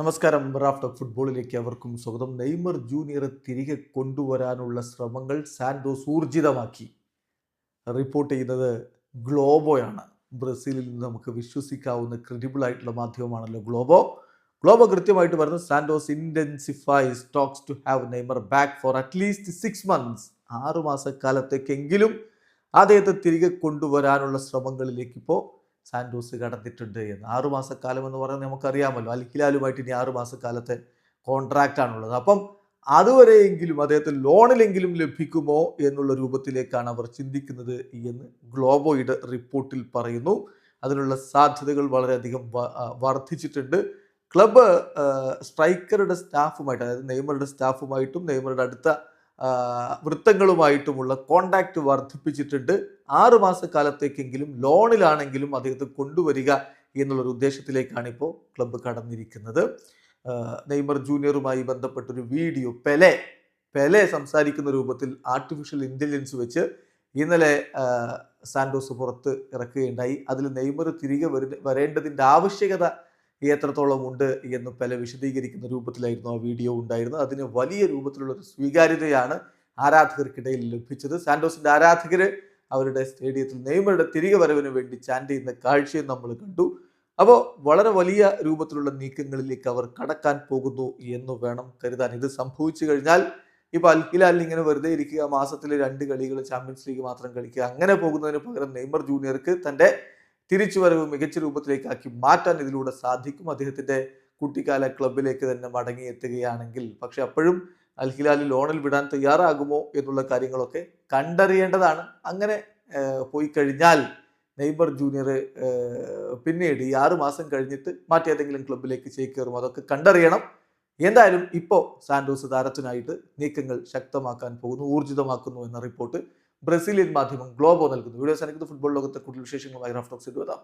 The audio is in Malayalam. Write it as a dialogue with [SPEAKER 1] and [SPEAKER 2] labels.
[SPEAKER 1] നമസ്കാരം. റാഫ് ടോക്ക് ഫുട്ബോളിലേക്ക് അവർക്കും സ്വാഗതം. നെയ്മർ ജൂനിയറെ തിരികെ കൊണ്ടുവരാനുള്ള ശ്രമങ്ങൾ സാന്റോസ് ഊർജിതമാക്കി. റിപ്പോർട്ട് ചെയ്യുന്നത് ഗ്ലോബോയാണ്. ബ്രസീലിൽ നിന്ന് നമുക്ക് വിശ്വസിക്കാവുന്ന ക്രെഡിബിൾ ആയിട്ടുള്ള മാധ്യമമാണല്ലോ ഗ്ലോബോ കൃത്യമായിട്ട് പറയുന്നത് Santos intensifies talks to have Neymar back for at least 6 months. 6 മാസക്കാലത്തേക്കെങ്കിലും അദ്ദേഹത്തെ തിരികെ കൊണ്ടുവരാനുള്ള ശ്രമങ്ങളിലേക്ക് ഇപ്പോൾ സാന്റോസ് കടന്നിട്ടുണ്ട് എന്ന്. 6 മാസക്കാലം എന്ന് പറയുന്നത് നമുക്കറിയാമല്ലോ, അൽ ഹിലാലുമായിട്ട് ഇനി 6 മാസക്കാലത്തെ കോൺട്രാക്റ്റ് ആണുള്ളത്. അപ്പം അതുവരെയെങ്കിലും അദ്ദേഹത്തെ ലോണിലെങ്കിലും ലഭിക്കുമോ എന്നുള്ള രൂപത്തിലേക്കാണ് അവർ ചിന്തിക്കുന്നത് എന്ന് ഗ്ലോബോയുടെ റിപ്പോർട്ടിൽ പറയുന്നു. അതിനുള്ള സാധ്യതകൾ വളരെയധികം വർദ്ധിച്ചിട്ടുണ്ട്. ക്ലബ്ബ് സ്ട്രൈക്കറുടെ സ്റ്റാഫുമായിട്ട്, അതായത് നെയ്മറുടെ സ്റ്റാഫുമായിട്ടും നെയ്മറുടെ അടുത്ത വൃത്തങ്ങളുമായിട്ടുമുള്ള കോണ്ടാക്ട് വർദ്ധിപ്പിച്ചിട്ടുണ്ട്. 6 മാസക്കാലത്തേക്കെങ്കിലും ലോണിലാണെങ്കിലും അദ്ദേഹത്തെ കൊണ്ടുവരിക എന്നുള്ളൊരു ഉദ്ദേശത്തിലേക്കാണ് ഇപ്പോൾ ക്ലബ്ബ് കടന്നിരിക്കുന്നത്. നെയ്മർ ജൂനിയറുമായി ബന്ധപ്പെട്ടൊരു വീഡിയോ പെലെ സംസാരിക്കുന്ന രൂപത്തിൽ ആർട്ടിഫിഷ്യൽ ഇൻ്റലിജൻസ് വെച്ച് ഇന്നലെ സാന്റോസ് പുറത്ത് ഇറക്കുകയുണ്ടായി. അതിൽ നെയ്മർ തിരികെ വരേണ്ടതിൻ്റെ ആവശ്യകത എത്രത്തോളം ഉണ്ട് എന്ന് പെലെ വിശദീകരിക്കുന്ന രൂപത്തിലായിരുന്നു ആ വീഡിയോ ഉണ്ടായിരുന്നത്. അതിന് വലിയ രൂപത്തിലുള്ളൊരു സ്വീകാര്യതയാണ് ആരാധകർക്കിടയിൽ ലഭിച്ചത്. സാന്റോസിൻ്റെ ആരാധകർ അവരുടെ സ്റ്റേഡിയത്തിൽ നെയ്മറുടെ തിരികെ വരവിന് വേണ്ടി ചാൻഡ് ചെയ്യുന്ന കാഴ്ചയും നമ്മൾ കണ്ടു. അപ്പോൾ വളരെ വലിയ രൂപത്തിലുള്ള നീക്കങ്ങളിലേക്ക് അവർ കടക്കാൻ പോകുന്നു എന്ന് വേണം കരുതാൻ. ഇത് സംഭവിച്ചു കഴിഞ്ഞാൽ ഇപ്പോൾ അൽ ഹിലാലിൽ ഇങ്ങനെ വെറുതെ ഇരിക്കുക, മാസത്തിൽ 2 കളികൾ ചാമ്പ്യൻസ് ലീഗ് മാത്രം കളിക്കുക, അങ്ങനെ പോകുന്നതിന് പകരം നെയ്മർ ജൂനിയർക്ക് തൻ്റെ തിരിച്ചുവരവ് മികച്ച രൂപത്തിലേക്കാക്കി മാറ്റാൻ ഇതിലൂടെ സാധിക്കും. അദ്ദേഹത്തിൻ്റെ കുട്ടിക്കാല ക്ലബിലേക്ക് തന്നെ മടങ്ങിയെത്തുകയാണെങ്കിൽ. പക്ഷെ അപ്പോഴും അൽ ഹിലാലിൽ ലോണിൽ വിടാൻ തയ്യാറാകുമോ എന്നുള്ള കാര്യങ്ങളൊക്കെ കണ്ടറിയേണ്ടതാണ്. അങ്ങനെ പോയി കഴിഞ്ഞാൽ നെയ്മർ ജൂനിയർ പിന്നീട് ഈ 6 മാസം കഴിഞ്ഞിട്ട് മറ്റേതെങ്കിലും ക്ലബിലേക്ക് ചേക്കേറും, അതൊക്കെ കണ്ടറിയണം. എന്തായാലും ഇപ്പോൾ സാന്റോസ് താരത്തിനായിട്ട് നീക്കങ്ങൾ ശക്തമാക്കാൻ പോകുന്നു, ഊർജിതമാക്കുന്നു എന്ന റിപ്പോർട്ട് ബ്രസീലിയൻ മാധ്യമം ഗ്ലോബോ നൽകുന്നു. വീഡിയോസ് അനുഭവ ഫുട്ബോൾ ലോകത്തെ കൂടുതൽ വിശേഷങ്ങളുമായി റാഫ് ടോക്സ് എത്താം.